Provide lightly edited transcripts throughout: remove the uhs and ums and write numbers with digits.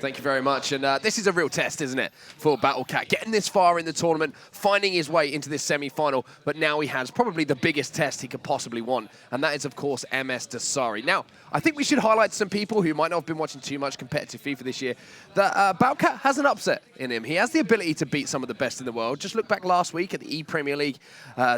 Thank you very much. And this is a real test, isn't it, for BattleCat? Getting this far in the tournament, finding his way into this semi-final, but now he has probably the biggest test he could possibly want, and that is, of course, Msdossary. Now, I think we should highlight some people who might not have been watching too much competitive FIFA this year, that BattleCat has an upset in him. He has the ability to beat some of the best in the world. Just look back last week at the E-Premier League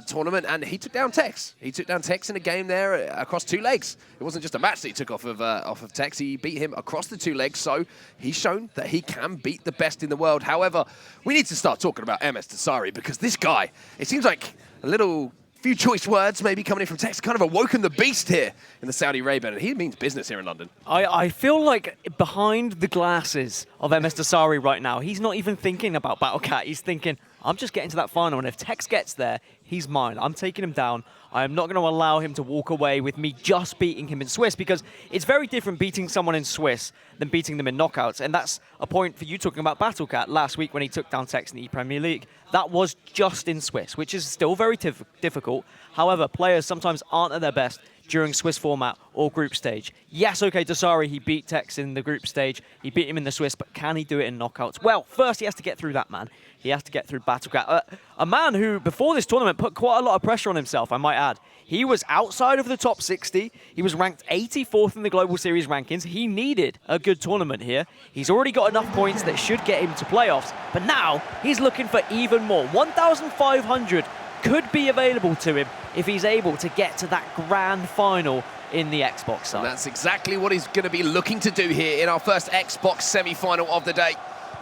tournament, and he took down Tex. He took down Tex in a game there across 2 legs. It wasn't just a match that he took off of Tex. He beat him across the 2 legs, so he's shown that he can beat the best in the world. However, we need to start talking about Msdossary, because this guy, it seems like a few choice words maybe coming in from Tex, kind of awoken the beast here in the Saudi Arabia, and he means business here in London. I feel like behind the glasses of Msdossary right now, he's not even thinking about BattleCat. He's thinking, I'm just getting to that final, and if Tex gets there, he's mine. I'm taking him down. I am not going to allow him to walk away with me just beating him in Swiss, because it's very different beating someone in Swiss than beating them in knockouts. And that's a point for you talking about BattleCat last week when he took down Tex in the E-Premier League. That was just in Swiss, which is still very difficult. However, players sometimes aren't at their best during Swiss format or group stage. Yes, okay, Msdossary, he beat Tex in the group stage. He beat him in the Swiss, but can he do it in knockouts? Well, first he has to get through that man. He has to get through BattleCat. A man who, before this tournament, put quite a lot of pressure on himself, I might add. He was outside of the top 60. He was ranked 84th in the Global Series rankings. He needed a good tournament here. He's already got enough points that should get him to playoffs, but now he's looking for even more. 1,500 could be available to him if he's able to get to that grand final in the Xbox side. And that's exactly what he's going to be looking to do here in our first Xbox semi-final of the day.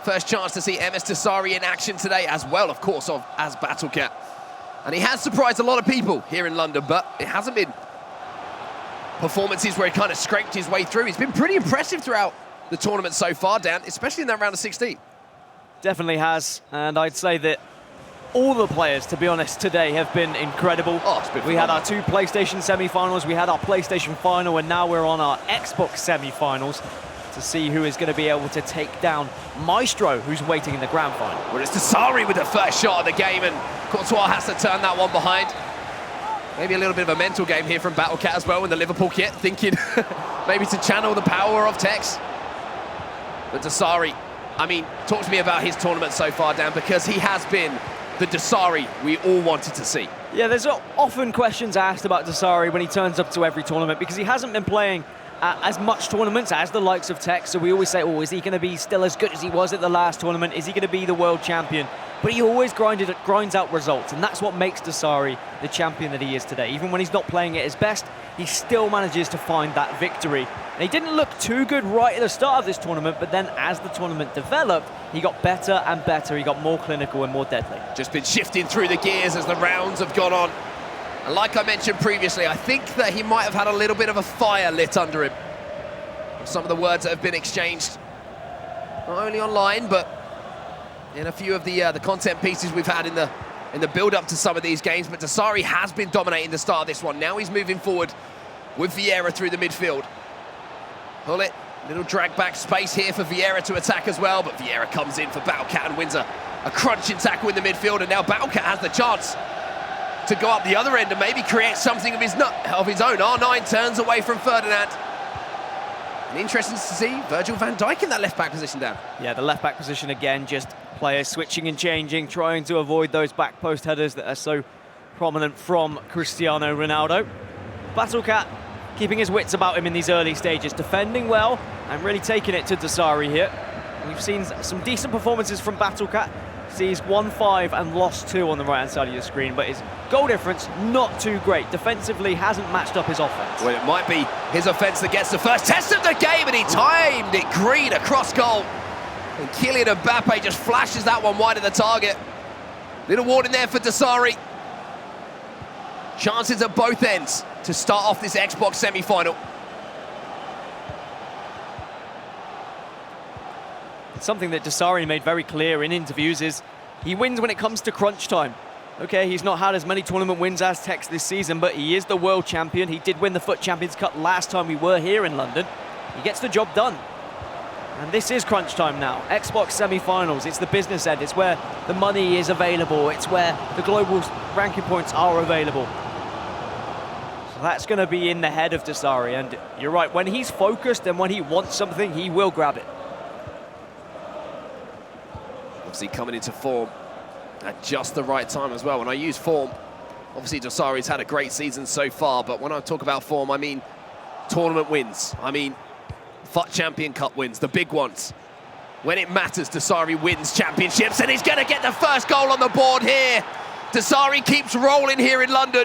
First chance to see Msdossary in action today, as well, of course, as BattleCat. And he has surprised a lot of people here in London, but it hasn't been performances where he kind of scraped his way through. He's been pretty impressive throughout the tournament so far, Dan, especially in that round of 16. Definitely has, and I'd say that all the players, to be honest, today have been incredible. We had our 2 PlayStation semi-finals, we had our PlayStation final, and now we're on our Xbox semi-finals to see who is going to be able to take down Maestro, who's waiting in the grand final. Well, it's Msdossary with the first shot of the game, and Courtois has to turn that one behind. Maybe a little bit of a mental game here from BattleCat as well in the Liverpool kit, thinking maybe to channel the power of Tex. But Msdossary, I mean, talk to me about his tournament so far, Dan, because he has been the Msdossary we all wanted to see. Yeah, there's often questions asked about Msdossary when he turns up to every tournament, because he hasn't been playing as much tournaments as the likes of Tex, so we always say, oh, is he going to be still as good as he was at the last tournament? Is he going to be the world champion? But he always grinds out results, and that's what makes Msdossary the champion that he is today. Even when he's not playing at his best, he still manages to find that victory. And he didn't look too good right at the start of this tournament, but then as the tournament developed, he got better and better. He got more clinical and more deadly. Just been shifting through the gears as the rounds have gone on. And like I mentioned previously, I think that he might have had a little bit of a fire lit under him. Some of the words that have been exchanged, not only online, but in a few of the content pieces we've had in the build-up to some of these games. But Msdossary has been dominating the start of this one. Now he's moving forward with Vieira through the midfield. Pull it, little drag back space here for Vieira to attack as well, but Vieira comes in for BattleCat and wins a crunching tackle in the midfield, and now BattleCat has the chance to go up the other end and maybe create something of his own. R9 turns away from Ferdinand. And interesting to see Virgil van Dijk in that left-back position, Dan. Yeah, the left-back position again, just players switching and changing, trying to avoid those back post headers that are so prominent from Cristiano Ronaldo. BattleCat keeping his wits about him in these early stages, defending well and really taking it to Msdossary here. We've seen some decent performances from BattleCat. He's won 5 and lost 2 on the right-hand side of your screen, but his goal difference, not too great. Defensively, hasn't matched up his offense. Well, it might be his offense that gets the first test of the game, and he timed it green across goal. And Kylian Mbappe just flashes that one wide of the target. Little warning there for Msdossary. Chances at both ends to start off this Xbox semi-final. Something that Msdossary made very clear in interviews is he wins when it comes to crunch time. Okay, he's not had as many tournament wins as Tex this season, but he is the world champion. He did win the FUT Champions Cup last time we were here in London. He gets the job done. And this is crunch time now. Xbox semi-finals, it's the business end. It's where the money is available. It's where the global ranking points are available. So that's going to be in the head of Msdossary. And you're right, when he's focused and when he wants something, he will grab it. Obviously coming into form at just the right time as well. When I use form, obviously Msdossary's had a great season so far, but when I talk about form, I mean tournament wins. I mean FUT Champions Cup wins, the big ones. When it matters, Msdossary wins championships, and he's going to get the first goal on the board here. Msdossary keeps rolling here in London,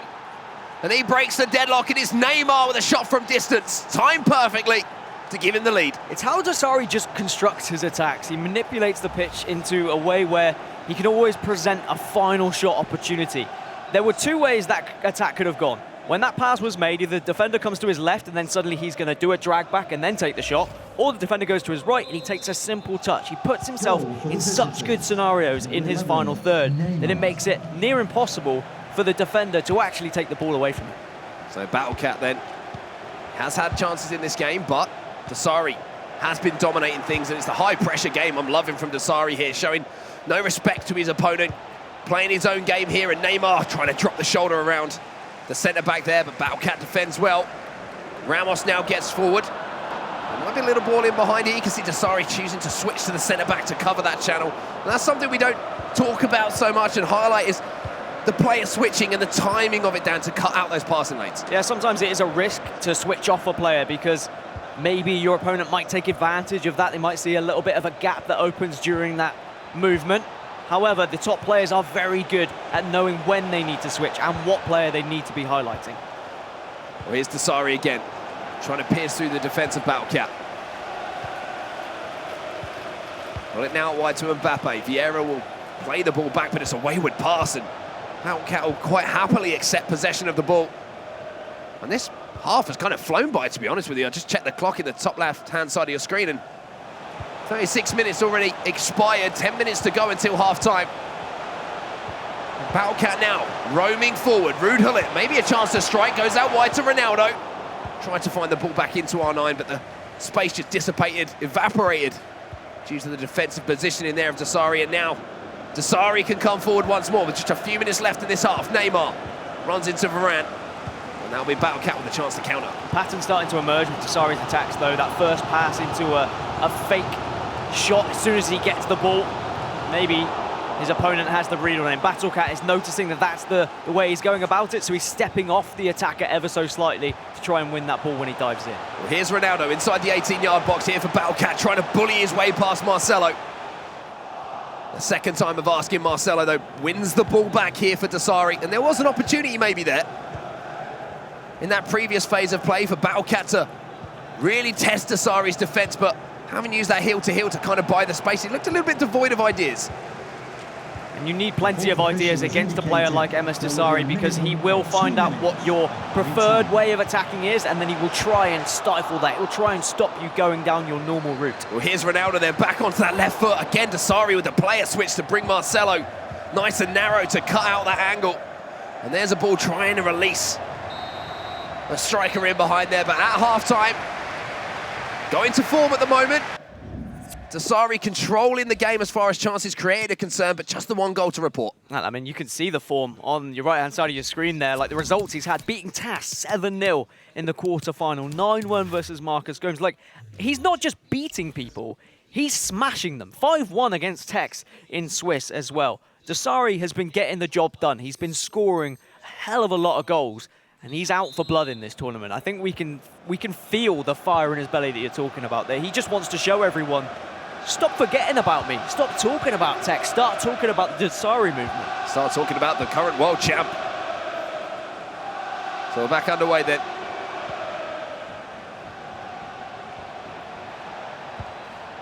and he breaks the deadlock. It is Neymar with a shot from distance, timed perfectly to give him the lead. It's how Msdossary just constructs his attacks. He manipulates the pitch into a way where he can always present a final shot opportunity. There were two ways that attack could have gone. When that pass was made, either the defender comes to his left and then suddenly he's going to do a drag back and then take the shot, or the defender goes to his right and he takes a simple touch. He puts himself in such good scenarios in his final third that it makes it near impossible for the defender to actually take the ball away from him. So iBattleCat then has had chances in this game, but Msdossary has been dominating things, and it's the high-pressure game I'm loving from Msdossary here, showing no respect to his opponent, playing his own game here, and Neymar trying to drop the shoulder around the centre-back there, but iBattleCat defends well. Ramos now gets forward. There might be a little ball in behind here. You can see Msdossary choosing to switch to the centre-back to cover that channel. And that's something we don't talk about so much and highlight, is the player switching and the timing of it down to cut out those passing lanes. Yeah, sometimes it is a risk to switch off a player because maybe your opponent might take advantage of that. They might see a little bit of a gap that opens during that movement. However, the top players are very good at knowing when they need to switch and what player they need to be highlighting. Well, here's Msdossary again, trying to pierce through the defence of iBattleCat. Well, it now wide to Mbappe. Vieira will play the ball back, but it's a wayward pass, and iBattleCat will quite happily accept possession of the ball. And this half has kind of flown by, to be honest with you. I just checked the clock in the top left-hand side of your screen, and 36 minutes already expired, 10 minutes to go until half-time. iBattleCat now roaming forward. Ruud Gullit, maybe a chance to strike, goes out wide to Ronaldo. Tried to find the ball back into R9, but the space just dissipated, evaporated due to the defensive position in there of Msdossary, and now Msdossary can come forward once more with just a few minutes left in this half. Neymar runs into Varane, and that'll be iBattleCat with a chance to counter. Pattern starting to emerge with Msdossary's attacks, though. That first pass into a fake shot as soon as he gets the ball. Maybe his opponent has the read on him. iBattleCat is noticing that that's the way he's going about it, so he's stepping off the attacker ever so slightly to try and win that ball when he dives in. Well, here's Ronaldo inside the 18-yard box here for iBattleCat, trying to bully his way past Marcelo. The second time of asking Marcelo, though, wins the ball back here for Msdossary, and there was an opportunity maybe there in that previous phase of play for iBattleCat to really test Msdossary's defence, but having used that heel-to-heel to kind of buy the space, it looked a little bit devoid of ideas. And you need plenty of ideas against a player like Msdossary, because he will find out what your preferred way of attacking is, and then he will try and stifle that. He'll try and stop you going down your normal route. Well, here's Ronaldo then, back onto that left foot. Again, Msdossary with the player switch to bring Marcelo nice and narrow to cut out that angle. And there's a ball trying to release. A striker in behind there, but at half-time, going to form at the moment. Msdossary controlling the game as far as chances created are concerned, but just the one goal to report. I mean, you can see the form on your right-hand side of your screen there, like the results he's had, beating TAS 7-0 in the quarter-final, 9-1 versus Marcus Gomes. Like, he's not just beating people, he's smashing them. 5-1 against Tex in Swiss as well. Msdossary has been getting the job done. He's been scoring a hell of a lot of goals, and he's out for blood in this tournament. I think we can feel the fire in his belly that you're talking about there. He just wants to show everyone, stop forgetting about me. Stop talking about Tex. Start talking about the Msdossary movement. Start talking about the current world champ. So we're back underway then.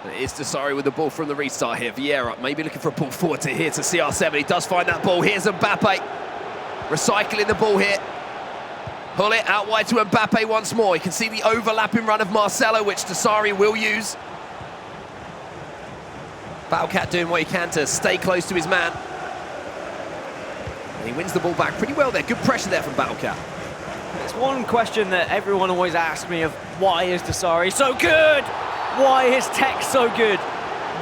And it is Msdossary with the ball from the restart here. Vieira maybe looking for a ball forward to here to CR7. He does find that ball. Here's Mbappe recycling the ball here. Pull it out wide to Mbappe once more. You can see the overlapping run of Marcelo, which Msdossary will use. iBattleCat doing what he can to stay close to his man. And he wins the ball back pretty well there. Good pressure there from iBattleCat. It's one question that everyone always asks me of, why is Msdossary so good? Why is Tex so good?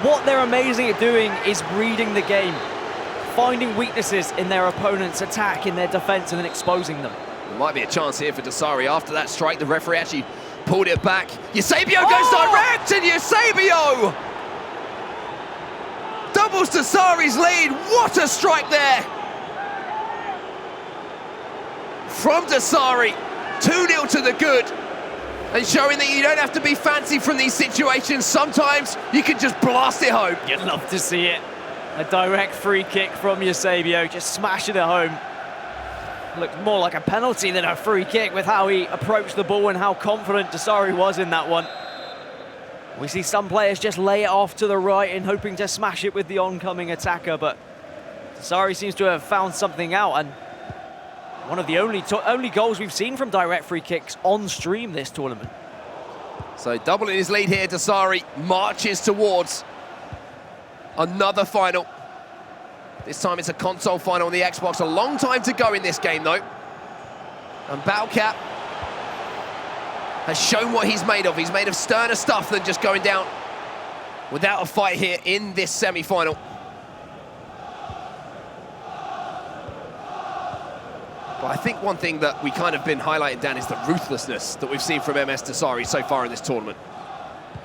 What they're amazing at doing is reading the game, finding weaknesses in their opponent's attack, in their defense, and then exposing them. There might be a chance here for Msdossary. After that strike, the referee actually pulled it back. Eusebio goes direct, and Eusebio! doubles Msdossary's lead. What a strike there from Msdossary. 2-0 to the good. And showing that you don't have to be fancy from these situations. Sometimes you can just blast it home. You'd love to see it. A direct free kick from Eusebio, just smashing it home. Looked more like a penalty than a free kick with how he approached the ball and how confident Msdossary was in that one. We see some players just lay it off to the right and hoping to smash it with the oncoming attacker, but Msdossary seems to have found something out, and one of the only goals we've seen from direct free kicks on stream this tournament. So doubling his lead here, Msdossary marches towards another final. This time it's a console final on the Xbox. A long time to go in this game, though. And BattleCat has shown what he's made of. He's made of sterner stuff than just going down without a fight here in this semi-final. But I think one thing that we kind of been highlighting, Dan, is the ruthlessness that we've seen from Msdossary so far in this tournament.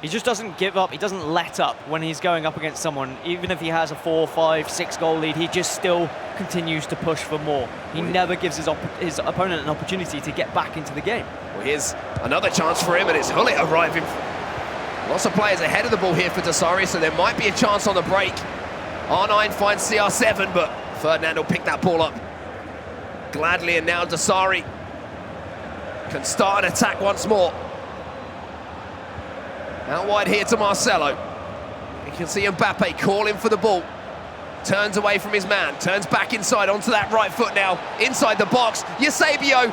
He just doesn't give up, he doesn't let up when he's going up against someone. Even if he has a 4, 5, 6 goal lead, he just still continues to push for more. He never gives his opponent an opportunity to get back into the game. Well, here's another chance for him, and it's Hullet arriving. Lots of players ahead of the ball here for Msdossary, so there might be a chance on the break. R9 finds CR7, but Ferdinand will pick that ball up gladly, and now Msdossary can start an attack once more. Out wide here to Marcelo. You can see Mbappe calling for the ball. Turns away from his man, turns back inside onto that right foot now, inside the box. Eusebio,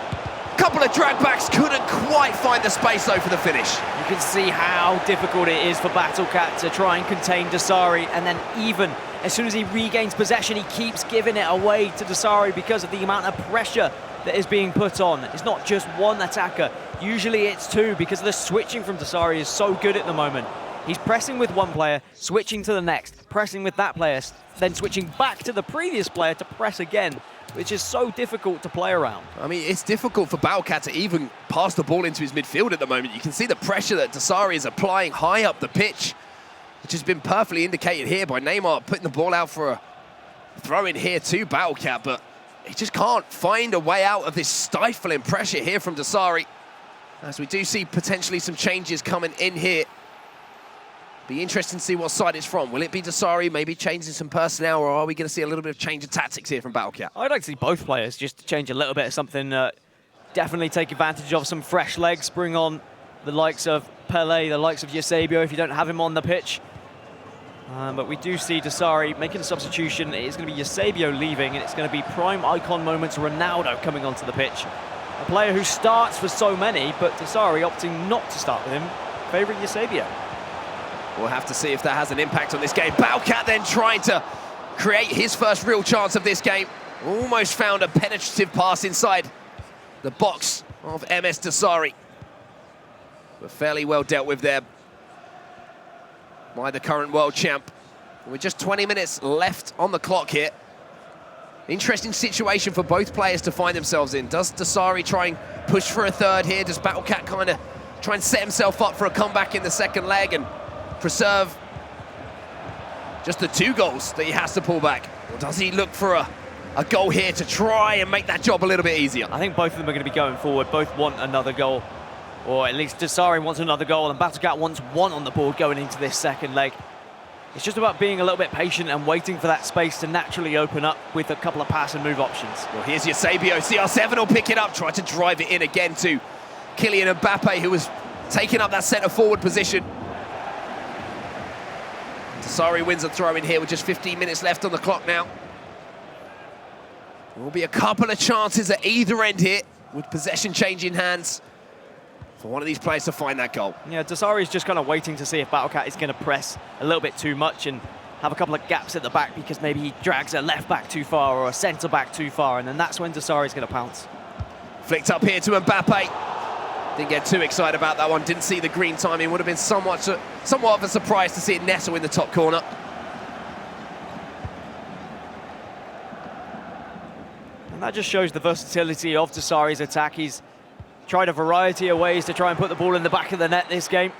couple of drag backs, couldn't quite find the space though for the finish. You can see how difficult it is for BattleCat to try and contain Msdossary, and then even as soon as he regains possession, he keeps giving it away to Msdossary because of the amount of pressure that is being put on. It's not just one attacker, usually it's two, because the switching from Msdossary is so good at the moment. He's pressing with one player, switching to the next, pressing with that player, then switching back to the previous player to press again, which is so difficult to play around. I mean, it's difficult for BattleCat to even pass the ball into his midfield at the moment. You can see the pressure that Msdossary is applying high up the pitch, which has been perfectly indicated here by Neymar putting the ball out for a throw in here to BattleCat, but he just can't find a way out of this stifling pressure here from Msdossary. As we do see potentially some changes coming in here. Be interesting to see what side it's from. Will it be Msdossary maybe changing some personnel, or are we going to see a little bit of change of tactics here from BattleCat? I'd like to see both players just change a little bit of something. Definitely take advantage of some fresh legs, bring on the likes of Pele, the likes of Eusebio if you don't have him on the pitch. But we do see Msdossary making a substitution. It is going to be Eusebio leaving, and it's going to be prime icon moments Ronaldo coming onto the pitch. A player who starts for so many, but Msdossary opting not to start with him, favouring Eusebio. We'll have to see if that has an impact on this game. BattleCat then trying to create his first real chance of this game. Almost found a penetrative pass inside the box of Msdossary. But fairly well dealt with there by the current world champ. With just 20 minutes left on the clock here. Interesting situation for both players to find themselves in. Does Msdossary try and push for a third here? Does BattleCat kind of try and set himself up for a comeback in the second leg and preserve just the 2 goals that he has to pull back? Or does he look for a goal here to try and make that job a little bit easier? I think both of them are going to be going forward. Both want another goal, or at least Msdossary wants another goal, and BattleCat wants 1 on the board going into this second leg. It's just about being a little bit patient and waiting for that space to naturally open up with a couple of pass and move options. Well, here's Eusebio. CR7 will pick it up, try to drive it in again to Kylian Mbappe, who was taking up that centre forward position. Msdossary wins a throw in here with just 15 minutes left on the clock now. There will be a couple of chances at either end here with possession changing hands for one of these players to find that goal. Yeah, Msdossary is just kind of waiting to see if BattleCat is going to press a little bit too much and have a couple of gaps at the back, because maybe he drags a left back too far or a centre back too far, and then that's when Msdossary is going to pounce. Flicked up here to Mbappe. Didn't get too excited about that one. Didn't see the green timing. Would have been somewhat of a surprise to see it nestle in the top corner. And that just shows the versatility of Msdossary's attack. He's tried a variety of ways to try and put the ball in the back of the net this game.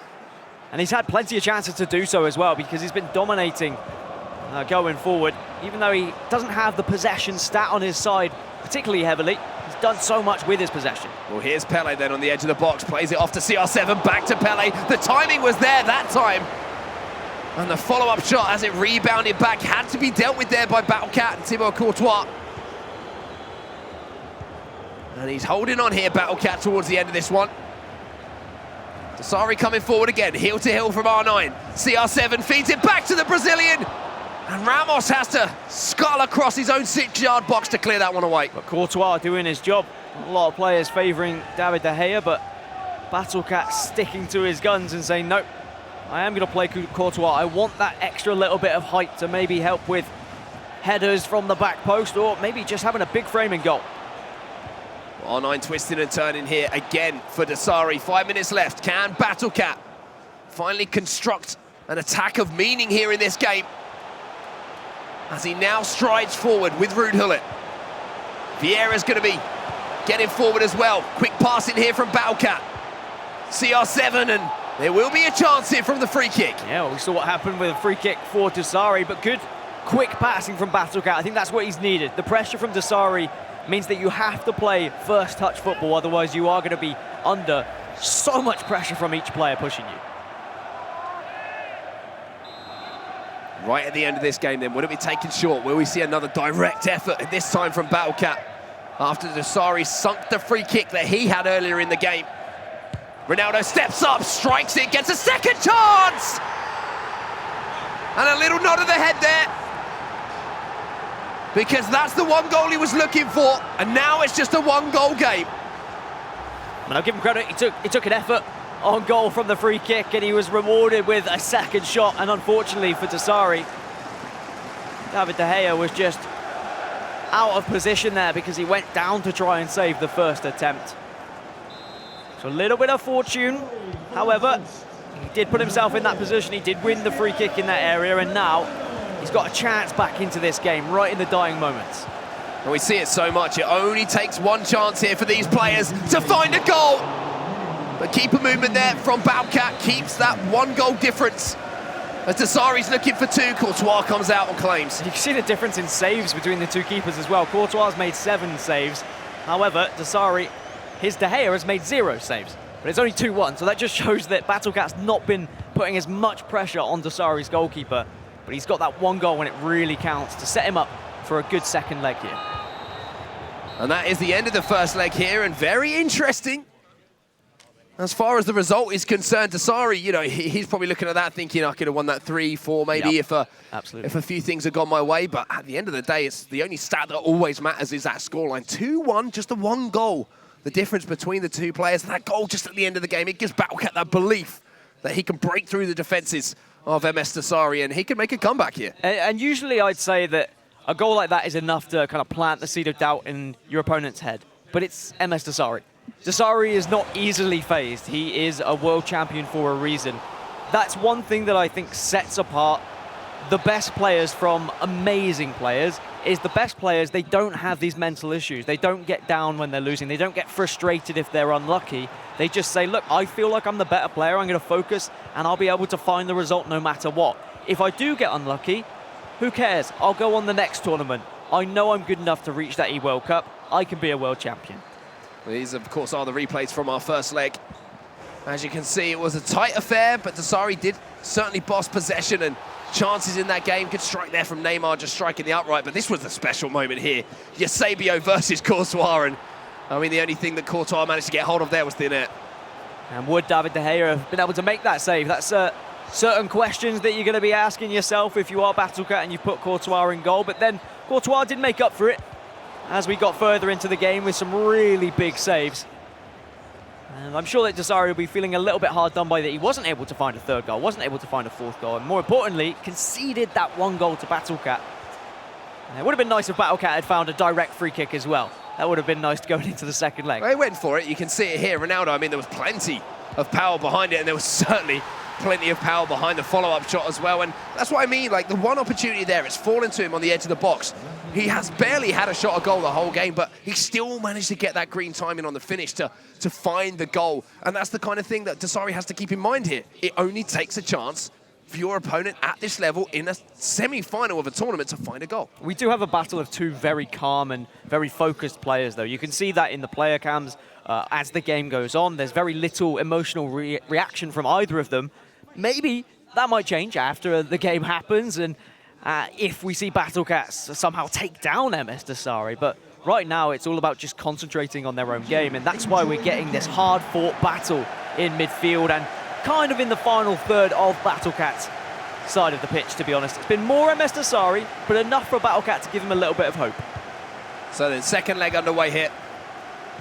And he's had plenty of chances to do so as well, because he's been dominating going forward. Even though he doesn't have the possession stat on his side particularly heavily, he's done so much with his possession. Well, here's Pele then on the edge of the box, plays it off to CR7, back to Pele. The timing was there that time. And the follow-up shot as it rebounded back had to be dealt with there by BattleCat and Thibaut Courtois. And he's holding on here, BattleCat, towards the end of this one. Msdossary coming forward again, heel to heel from R9. CR7 feeds it back to the Brazilian. And Ramos has to scuttle across his own 6-yard box to clear that one away. But Courtois doing his job. A lot of players favouring David De Gea, but BattleCat sticking to his guns and saying, nope, I am going to play Courtois. I want that extra little bit of height to maybe help with headers from the back post, or maybe just having a big framing goal. R9 twisting and turning here again for Msdossary. 5 minutes left. Can BattleCat finally construct an attack of meaning here in this game? As he now strides forward with Ruud Gullit. Vieira's going to be getting forward as well. Quick pass in here from BattleCat. CR7, and there will be a chance here from the free kick. Yeah, well, we saw what happened with a free kick for Msdossary, but good, quick passing from BattleCat. I think that's what he's needed. The pressure from Msdossary means that you have to play first touch football, otherwise you are going to be under so much pressure from each player pushing you. Right at the end of this game then, will it be taken short? Will we see another direct effort, this time from BattleCat, after Msdossary sunk the free kick that he had earlier in the game? Ronaldo steps up, strikes it, gets a second chance! And a little nod of the head there. Because that's the one goal he was looking for, and now it's just a one-goal game. And I'll give him credit, he took an effort on goal from the free kick, and he was rewarded with a second shot. And unfortunately for Msdossary, David De Gea was just out of position there because he went down to try and save the first attempt. So a little bit of fortune, however, he did put himself in that position. He did win the free kick in that area, and now he's got a chance back into this game right in the dying moments. And we see it so much. It only takes one chance here for these players to find a goal. But keeper movement there from BattleCat keeps that one goal difference. As Msdossary's looking for two, Courtois comes out and claims. You can see the difference in saves between the two keepers as well. Courtois has made 7 saves. However, Msdossary, his De Gea has made 0 saves. But it's only 2-1, so that just shows that BattleCat's not been putting as much pressure on Msdossary's goalkeeper. But he's got that one goal when it really counts to set him up for a good second leg here. And that is the end of the first leg here, and very interesting. As far as the result is concerned, Msdossary, you know, he's probably looking at that thinking I could have won that 3-4 maybe if a few things had gone my way. But at the end of the day, it's the only stat that always matters is that scoreline. 2-1, just a one goal. The difference between the two players, that goal just at the end of the game, it gives BattleCat that belief that he can break through the defenses of Msdossary and he can make a comeback here. And usually I'd say that a goal like that is enough to kind of plant the seed of doubt in your opponent's head. But it's Msdossary. Msdossary is not easily phased. He is a world champion for a reason. That's one thing that I think sets apart the best players from amazing players, is the best players, they don't have these mental issues. They don't get down when they're losing. They don't get frustrated if they're unlucky. They just say, look, I feel like I'm the better player. I'm going to focus and I'll be able to find the result no matter what. If I do get unlucky, who cares? I'll go on the next tournament. I know I'm good enough to reach that eWorld Cup. I can be a world champion. These, of course, are the replays from our first leg. As you can see, it was a tight affair, but Msdossary did certainly boss possession and chances in that game. Good strike there from Neymar, just striking the upright, but this was a special moment here. Eusebio versus Courtois, and I mean, the only thing that Courtois managed to get hold of there was the net. And would David De Gea have been able to make that save? That's certain questions that you're going to be asking yourself if you are BattleCat and you put Courtois in goal, but then Courtois did make up for it as we got further into the game with some really big saves. And I'm sure that Msdossary will be feeling a little bit hard done by that he wasn't able to find a third goal, wasn't able to find a fourth goal, and more importantly, conceded that one goal to BattleCat. And it would have been nice if BattleCat had found a direct free kick as well. That would have been nice going into the second leg. They went for it. You can see it here. Ronaldo, I mean, there was plenty of power behind it, and there was certainly plenty of power behind the follow-up shot as well. And that's what I mean, like the one opportunity there, it's fallen to him on the edge of the box. He has barely had a shot at goal the whole game, but he still managed to get that green timing on the finish to find the goal. And that's the kind of thing that Msdossary has to keep in mind here. It only takes a chance for your opponent at this level in a semi-final of a tournament to find a goal. We do have a battle of two very calm and very focused players, though. You can see that in the player cams as the game goes on. There's very little emotional reaction from either of them. Maybe that might change after the game happens and if we see BattleCat somehow take down Msdossary. But right now, it's all about just concentrating on their own game, and that's why we're getting this hard-fought battle in midfield and kind of in the final third of BattleCat's side of the pitch, to be honest. It's been more Msdossary, but enough for BattleCat to give him a little bit of hope. So then second leg underway here.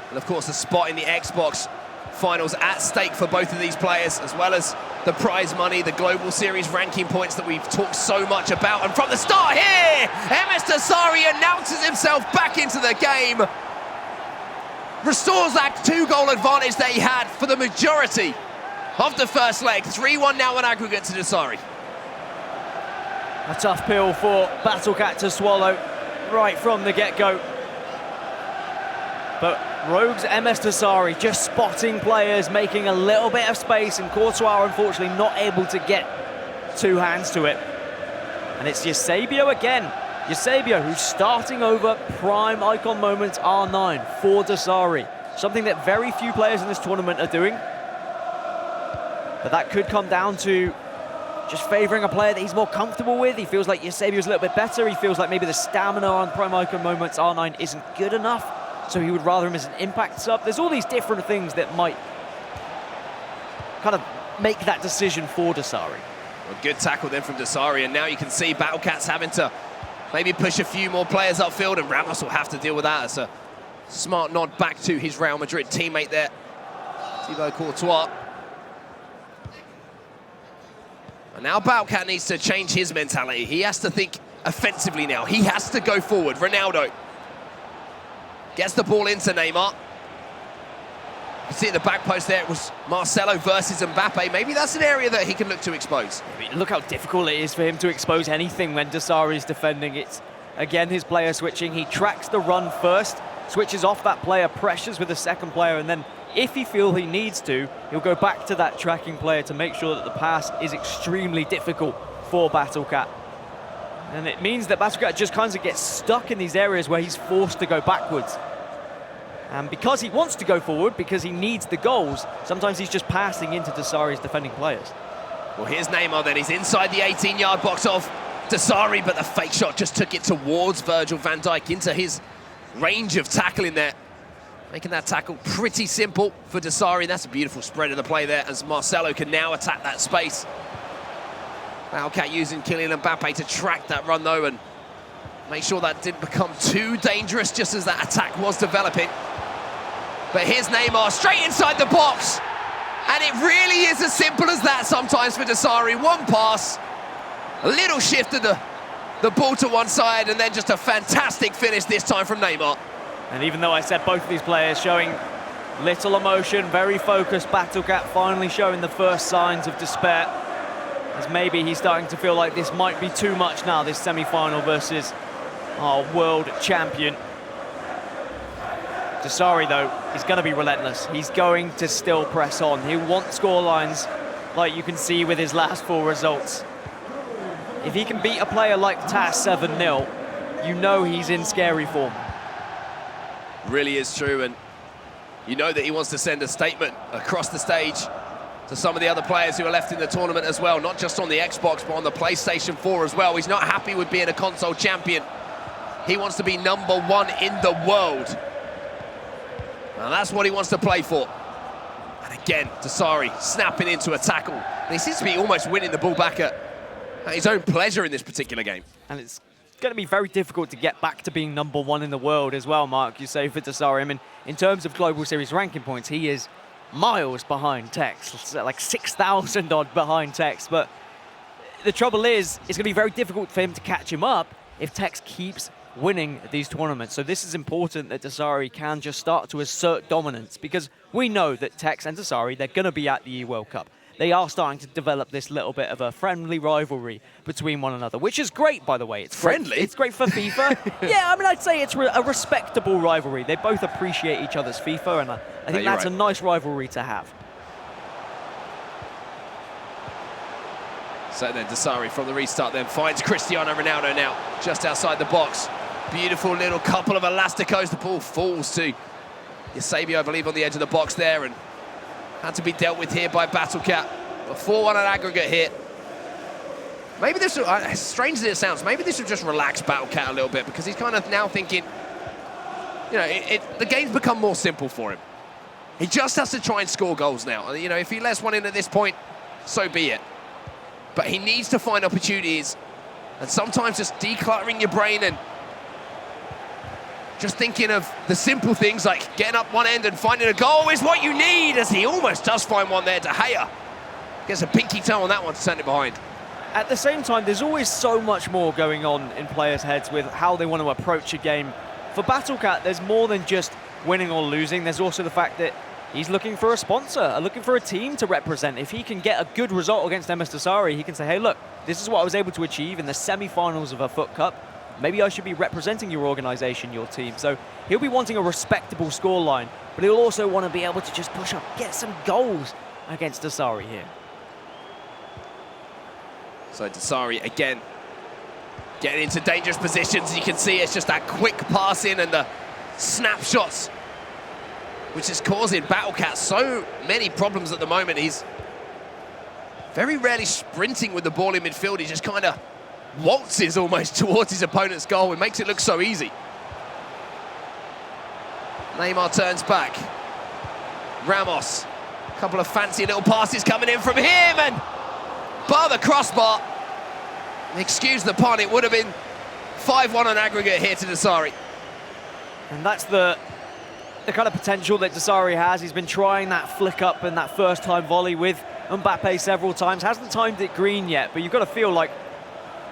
And of course the spot in the Xbox finals at stake for both of these players, as well as the prize money, the Global Series ranking points that we've talked so much about. And from the start here, Msdossary announces himself back into the game. Restores that 2-goal advantage that he had for the majority of the first leg. 3-1 now on aggregate to Msdossary. A tough pill for BattleCat to swallow right from the get-go. But Rogue's Msdossary just spotting players, making a little bit of space, and Courtois unfortunately not able to get two hands to it. And it's Eusebio again. Eusebio, who's starting over prime icon moments R9 for Msdossary. Something that very few players in this tournament are doing. But that could come down to just favouring a player that he's more comfortable with. He feels like Eusebio's a little bit better. He feels like maybe the stamina on prime icon moments R9 isn't good enough, so he would rather him as an impact sub. There's all these different things that might kind of make that decision for Msdossary. Well, good tackle then from Msdossary, and now you can see BattleCat's having to maybe push a few more players upfield, and Ramos will have to deal with that. It's a smart nod back to his Real Madrid teammate there, Thibaut Courtois. And now BattleCat needs to change his mentality. He has to think offensively now. He has to go forward. Ronaldo gets the ball into Neymar. You can see at the back post there, it was Marcelo versus Mbappe. Maybe that's an area that he can look to expose. I mean, look how difficult it is for him to expose anything when Msdossary is defending. It's, again, his player switching. He tracks the run first, switches off that player, pressures with the second player, and then if he feels he needs to, he'll go back to that tracking player to make sure that the pass is extremely difficult for BattleCat. And it means that BattleCat just kind of gets stuck in these areas where he's forced to go backwards. And because he wants to go forward, because he needs the goals, sometimes he's just passing into Msdossary's defending players. Well, here's Neymar then. He's inside the 18-yard box of Msdossary, but the fake shot just took it towards Virgil van Dijk, into his range of tackling there. Making that tackle pretty simple for Msdossary. That's a beautiful spread of the play there, as Marcelo can now attack that space. BattleCat using Kylian Mbappe to track that run though, and make sure that didn't become too dangerous just as that attack was developing. But here's Neymar straight inside the box. And it really is as simple as that sometimes for Msdossary. One pass, a little shift of the ball to one side, and then just a fantastic finish this time from Neymar. And even though I said both of these players showing little emotion, very focused, BattleCat finally showing the first signs of despair, as maybe he's starting to feel like this might be too much now, this semi-final versus our world champion. Msdossary, though, is going to be relentless. He's going to still press on. He wants score lines, like you can see with his last four results. If he can beat a player like TAS 7-0, you know he's in scary form. Really is true, and you know that he wants to send a statement across the stage to some of the other players who are left in the tournament as well, not just on the Xbox, but on the PlayStation 4 as well. He's not happy with being a console champion. He wants to be #1 in the world. Now that's what he wants to play for. And again, Msdossary snapping into a tackle. And he seems to be almost winning the ball back at his own pleasure in this particular game. And it's going to be very difficult to get back to being #1 in the world as well, Mark. You say for Msdossary. I mean, in terms of Global Series ranking points, he is miles behind Tex. It's like 6,000 odd behind Tex. But the trouble is, it's going to be very difficult for him to catch him up if Tex keeps winning these tournaments. So this is important that Msdossary can just start to assert dominance, because we know that Tex and Msdossary, they're going to be at the eWorld Cup. They are starting to develop this little bit of a friendly rivalry between one another, which is great, by the way. It's friendly? Great. It's great for FIFA. Yeah, I mean, I'd say it's a respectable rivalry. They both appreciate each other's FIFA, and I think that's right. a nice rivalry to have. So then Msdossary from the restart then finds Cristiano Ronaldo now, just outside the box. Beautiful little couple of elasticos. The ball falls to Eusebio, I believe, on the edge of the box there, and had to be dealt with here by BattleCat. A 4-1 on aggregate here. Maybe this, as strange as it sounds, maybe this will just relax BattleCat a little bit, because he's kind of now thinking, you know, the game's become more simple for him. He just has to try and score goals now. You know, if he lets one in at this point, so be it. But he needs to find opportunities, and sometimes just decluttering your brain and just thinking of the simple things like getting up one end and finding a goal is what you need, as he almost does find one there. De Gea gets a pinky toe on that one to send it behind. At the same time, there's always so much more going on in players' heads with how they want to approach a game. For BattleCat, there's more than just winning or losing. There's also the fact that he's looking for a sponsor, looking for a team to represent. If he can get a good result against Msdossary, he can say, hey, look, this is what I was able to achieve in the semi-finals of a FUT Cup. Maybe I should be representing your organization, your team. So he'll be wanting a respectable scoreline, but he'll also want to be able to just push up, get some goals against Msdossary here. So Msdossary again getting into dangerous positions. You can see it's just that quick pass in and the snapshots, which is causing BattleCat so many problems at the moment. He's very rarely sprinting with the ball in midfield. He just kind of waltzes almost towards his opponent's goal and makes it look so easy. Neymar turns back. Ramos, a couple of fancy little passes coming in from him, and bar the crossbar. Excuse the pun, it would have been 5-1 on aggregate here to Msdossary. And that's the kind of potential that Msdossary has. He's been trying that flick up and that first time volley with Mbappe several times. Hasn't timed it green yet, but you've got to feel like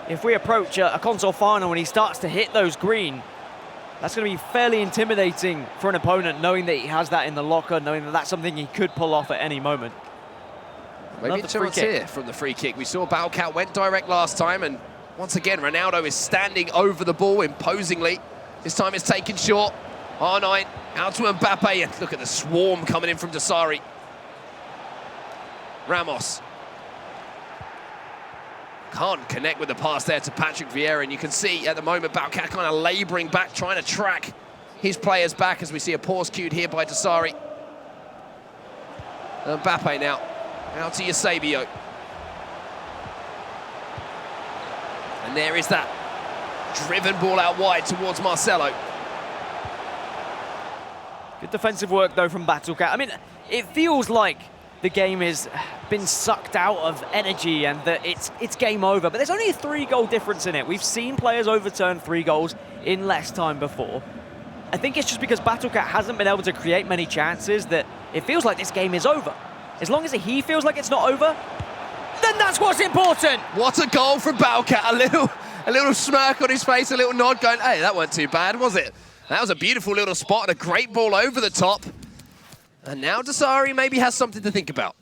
if we approach a console final and he starts to hit those green, that's going to be fairly intimidating for an opponent, knowing that he has that in the locker, knowing that that's something he could pull off at any moment. Maybe a chance here from the free kick. We saw BattleCat went direct last time, and once again, Ronaldo is standing over the ball imposingly. This time it's taken short. R9 out to Mbappe, and look at the swarm coming in from Msdossary. Ramos can't connect with the pass there to Patrick Vieira, and you can see at the moment BattleCat kind of labouring back, trying to track his players back, as we see a pause cued here by Msdossary. Mbappe now out to Eusebio. And there is that driven ball out wide towards Marcelo. Good defensive work, though, from BattleCat. I mean, it feels like the game has been sucked out of energy and that it's game over, but there's only a 3-goal difference in it. We've seen players overturn 3 goals in less time before. I think it's just because BattleCat hasn't been able to create many chances that it feels like this game is over. As long as he feels like it's not over, then that's what's important. What a goal from BattleCat. A little smirk on his face, a little nod going, hey, that wasn't too bad, was it? That was a beautiful little spot and a great ball over the top. And now Msdossary maybe has something to think about.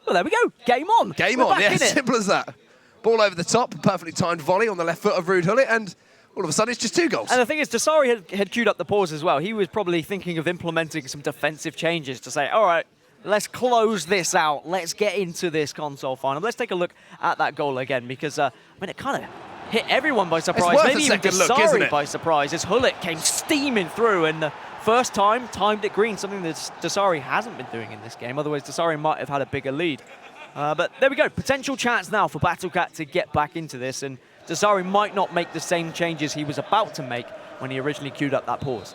Well, there we go. Game on. Game on, yeah, simple as that. Ball over the top, perfectly timed volley on the left foot of Ruud Gullit, and all of a sudden it's just 2 goals. And the thing is, Msdossary had queued up the pause as well. He was probably thinking of implementing some defensive changes to say, all right, let's close this out. Let's get into this console final. Let's take a look at that goal again, because, I mean, it kind of hit everyone by surprise. Maybe even Msdossary by surprise, as Gullit came steaming through, and the first time timed it green, something that Msdossary hasn't been doing in this game. Otherwise, Msdossary might have had a bigger lead. But there we go. Potential chance now for BattleCat to get back into this, and Msdossary might not make the same changes he was about to make when he originally queued up that pause.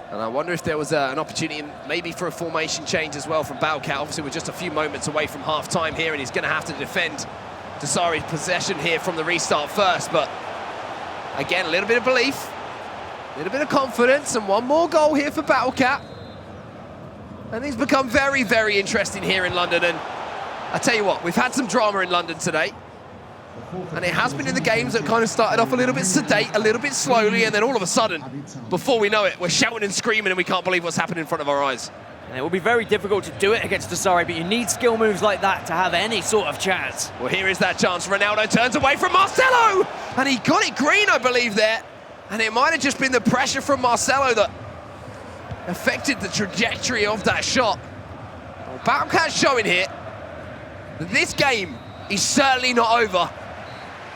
And I wonder if there was an opportunity maybe for a formation change as well from BattleCat. Obviously, we're just a few moments away from half-time here, and he's going to have to defend Msdossary's possession here from the restart first. But again, a little bit of belief, a little bit of confidence, and one more goal here for BattleCat. And things become very, very interesting here in London. And I tell you what, we've had some drama in London today. And it has been in the games that kind of started off a little bit sedate, a little bit slowly, and then all of a sudden, before we know it, we're shouting and screaming and we can't believe what's happening in front of our eyes. And it will be very difficult to do it against Msdossary, but you need skill moves like that to have any sort of chance. Well, here is that chance. Ronaldo turns away from Marcelo, and he got it green, I believe, there. And it might have just been the pressure from Marcelo that affected the trajectory of that shot. Well, BattleCat's showing here that this game is certainly not over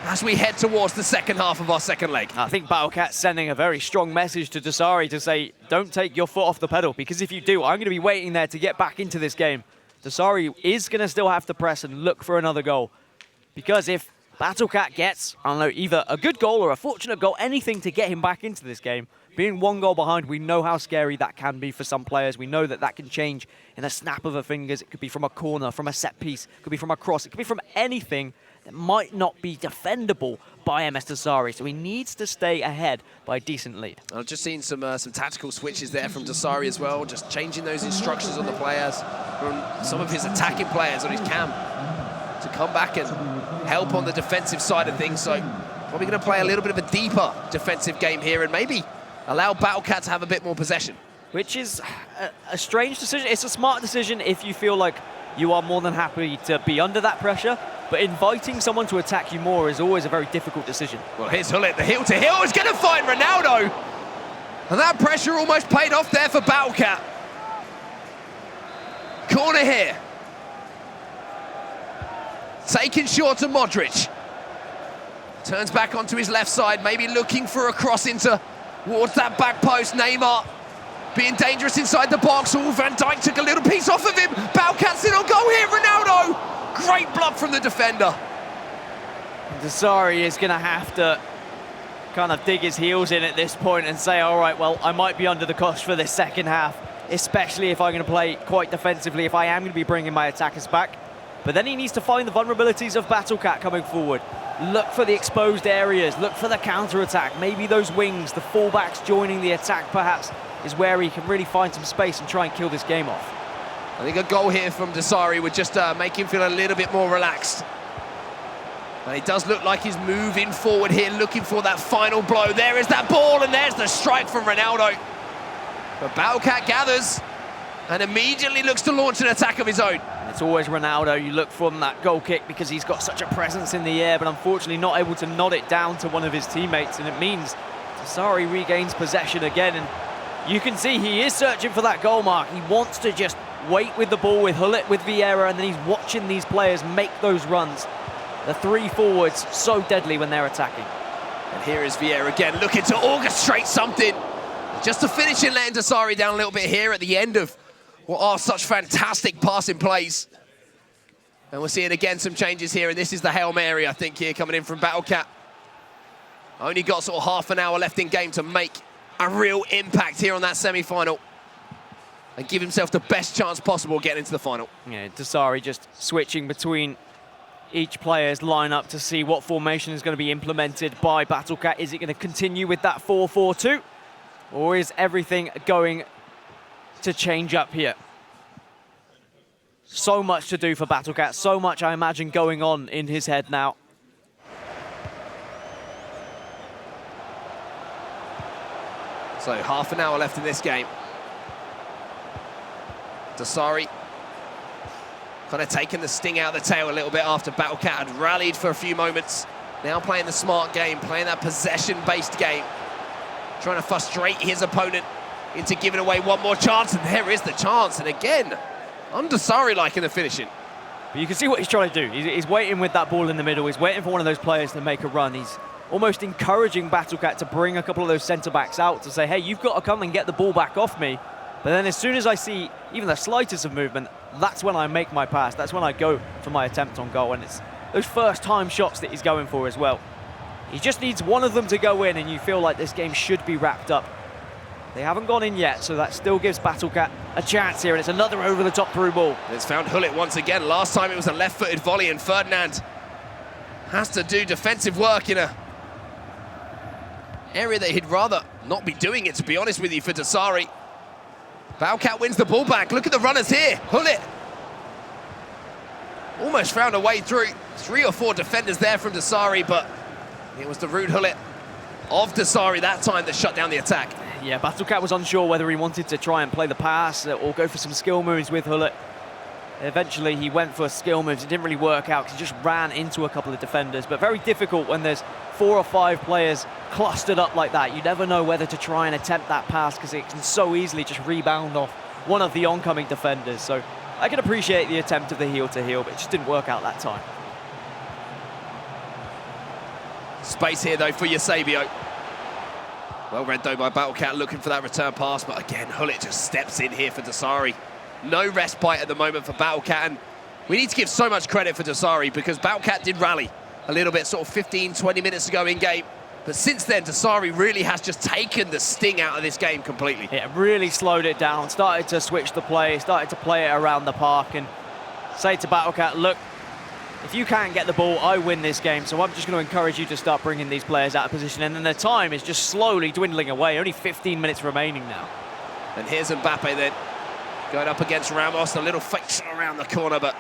as we head towards the second half of our second leg. I think BattleCat's sending a very strong message to Msdossary to say, don't take your foot off the pedal, because if you do, I'm going to be waiting there to get back into this game. Msdossary is going to still have to press and look for another goal, because if BattleCat gets, I don't know, either a good goal or a fortunate goal, anything to get him back into this game, being 1 goal behind, we know how scary that can be for some players. We know that that can change in a snap of the fingers. It could be from a corner, from a set piece, it could be from a cross, it could be from anything that might not be defendable by Msdossary. So he needs to stay ahead by a decent lead. I've just seen some tactical switches there from Msdossary as well, just changing those instructions on the players, from some of his attacking players on his cam, to come back and help on the defensive side of things. So probably going to play a little bit of a deeper defensive game here and maybe allow BattleCat to have a bit more possession. Which is a strange decision. It's a smart decision if you feel like you are more than happy to be under that pressure, but inviting someone to attack you more is always a very difficult decision. Well, here's Hullet, the heel to heel is going to find Ronaldo. And that pressure almost paid off there for BattleCat. Corner here. Taken short to Modric. Turns back onto his left side, maybe looking for a cross into towards that back post. Neymar being dangerous inside the box. Oh, Van Dijk took a little piece off of him. Baucat's in on goal here, Ronaldo. Great block from the defender. Msdossary is going to have to kind of dig his heels in at this point and say, all right, well, I might be under the cosh for this second half, especially if I'm going to play quite defensively, if I am going to be bringing my attackers back. But then he needs to find the vulnerabilities of BattleCat coming forward. Look for the exposed areas, look for the counter-attack, maybe those wings, the fullbacks joining the attack perhaps is where he can really find some space and try and kill this game off. I think a goal here from Msdossary would just make him feel a little bit more relaxed. And it does look like he's moving forward here, looking for that final blow. There is that ball, and there's the strike from Ronaldo. But BattleCat gathers and immediately looks to launch an attack of his own. It's always Ronaldo you look from that goal kick because he's got such a presence in the air, but unfortunately not able to nod it down to one of his teammates, and it means Msdossary regains possession again, and you can see he is searching for that goal mark. He wants to just wait with the ball with Hullet, with Vieira, and then he's watching these players make those runs. The 3 forwards, so deadly when they're attacking. And here is Vieira again, looking to orchestrate something. Just to finish and letting Msdossary down a little bit here at the end of what are such fantastic passing plays. And we're seeing again some changes here, and this is the Hail Mary, I think, here coming in from BattleCat. Only got sort of half an hour left in game to make a real impact here on that semi-final and give himself the best chance possible getting into the final. Yeah, Msdossary just switching between each player's lineup to see what formation is going to be implemented by BattleCat. Is it going to continue with that 4-4-2? Or is everything going to change up here? So much to do for BattleCat, so much I imagine going on in his head now. So half an hour left in this game. Msdossary kind of taking the sting out of the tail a little bit after BattleCat had rallied for a few moments. Now playing the smart game, playing that possession-based game, trying to frustrate his opponent into giving away one more chance, and there is the chance. And again, Msdossary liking the finishing. But you can see what he's trying to do. He's waiting with that ball in the middle. He's waiting for one of those players to make a run. He's almost encouraging BattleCat to bring a couple of those centre-backs out to say, hey, you've got to come and get the ball back off me. But then as soon as I see even the slightest of movement, that's when I make my pass. That's when I go for my attempt on goal. And it's those first-time shots that he's going for as well. He just needs one of them to go in, and you feel like this game should be wrapped up. They haven't gone in yet, so that still gives BattleCat a chance here, and it's another over-the-top through ball. It's found Hullet once again. Last time it was a left-footed volley, and Ferdinand has to do defensive work in a area that he'd rather not be doing it, to be honest with you, for Msdossary. BattleCat wins the ball back. Look at the runners here. Hullet almost found a way through. 3 or 4 defenders there from Msdossary, but it was the rude Hullet of Msdossary that time that shut down the attack. Yeah, BattleCat was unsure whether he wanted to try and play the pass or go for some skill moves with Hullet. Eventually, he went for skill moves. It didn't really work out because he just ran into a couple of defenders. But very difficult when there's 4 or 5 players clustered up like that. You never know whether to try and attempt that pass because it can so easily just rebound off one of the oncoming defenders. So I can appreciate the attempt of the heel-to-heel, but it just didn't work out that time. Space here, though, for Eusebio. Well read, though, by BattleCat, looking for that return pass. But again, Hullet just steps in here for Msdossary. No respite at the moment for BattleCat. And we need to give so much credit for Msdossary because BattleCat did rally a little bit, sort of 15, 20 minutes ago in game. But since then, Msdossary really has just taken the sting out of this game completely. Yeah, really slowed it down, started to switch the play, started to play it around the park and say to BattleCat, look, if you can't get the ball, I win this game. So I'm just going to encourage you to start bringing these players out of position. And then the time is just slowly dwindling away. Only 15 minutes remaining now. And here's Mbappe then, going up against Ramos. A little fake shot around the corner, but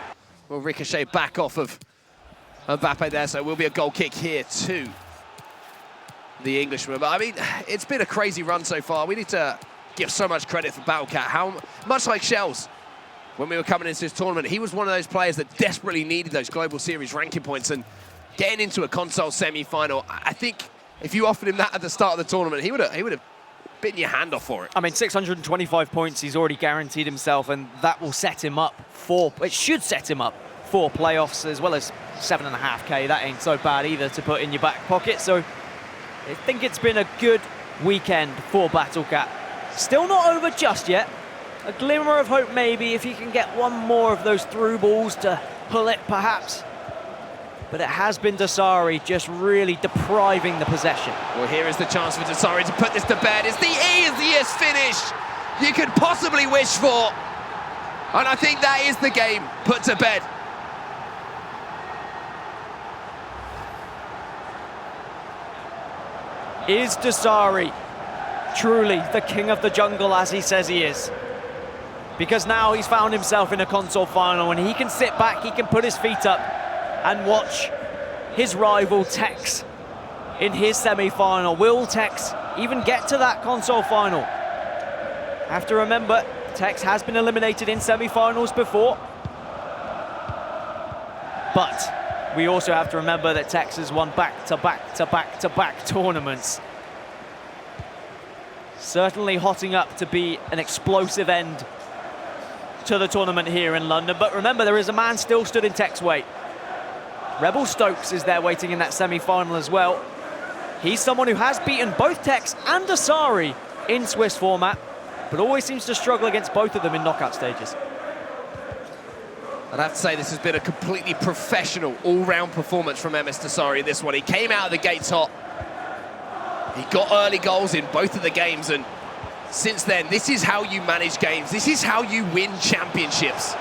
will ricochet back off of Mbappe there. So it will be a goal kick here to the Englishman. But I mean, it's been a crazy run so far. We need to give so much credit for BattleCat. How much like Shells, when we were coming into this tournament, he was one of those players that desperately needed those Global Series ranking points, and getting into a console semi-final, I think if you offered him that at the start of the tournament, he would have bitten your hand off for it. I mean, 625 points, he's already guaranteed himself, and that will set him up for, it should set him up for playoffs, as well as 7.5K. That ain't so bad either to put in your back pocket. So I think it's been a good weekend for BattleCat. Still not over just yet. A glimmer of hope maybe if he can get one more of those through balls to pull it perhaps. But it has been Msdossary just really depriving the possession. Well, here is the chance for Msdossary to put this to bed. It's the easiest finish you could possibly wish for. And I think that is the game put to bed. Is Msdossary truly the king of the jungle as he says he is? Because now he's found himself in a console final and he can sit back, he can put his feet up and watch his rival Tex in his semi-final. Will Tex even get to that console final? Have to remember, Tex has been eliminated in semi-finals before. But we also have to remember that Tex has won back-to-back-to-back-to-back tournaments. Certainly hotting up to be an explosive end to the tournament here in London. But remember, there is a man still stood in Tech's weight. Rebel Stokes is there waiting in that semi-final as well. He's someone who has beaten both Tex and Msdossary in Swiss format, but always seems to struggle against both of them in knockout stages. I'd have to say this has been a completely professional, all-round performance from Msdossary, this one. He came out of the gates hot. He got early goals in both of the games, and since then, this is how you manage games. This is how you win championships.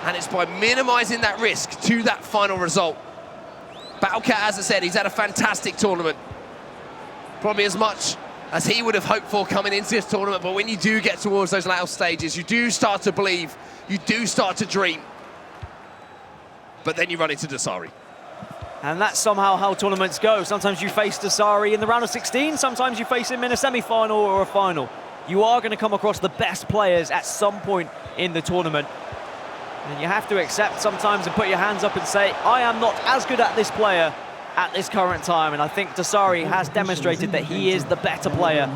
And it's by minimizing that risk to that final result. BattleCat, as I said, he's had a fantastic tournament. Probably as much as he would have hoped for coming into this tournament, but when you do get towards those latter stages, you do start to believe, you do start to dream. But then you run into Msdossary. And that's somehow how tournaments go. Sometimes you face Msdossary in the round of 16, sometimes you face him in a semi-final or a final. You are going to come across the best players at some point in the tournament. And you have to accept sometimes and put your hands up and say, I am not as good at this player at this current time. And I think Msdossary has demonstrated that he is the better player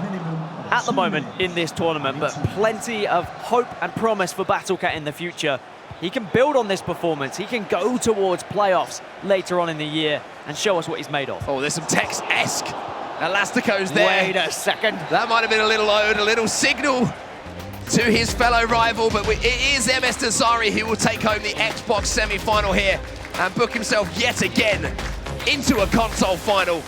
at the moment in this tournament. But plenty of hope and promise for BattleCat in the future. He can build on this performance. He can go towards playoffs later on in the year and show us what he's made of. Oh, there's some Tex-esque Elasticos there. Wait a second. That might have been a little ode, a little signal to his fellow rival, but it is Msdossary who will take home the Xbox semi-final here and book himself yet again into a console final.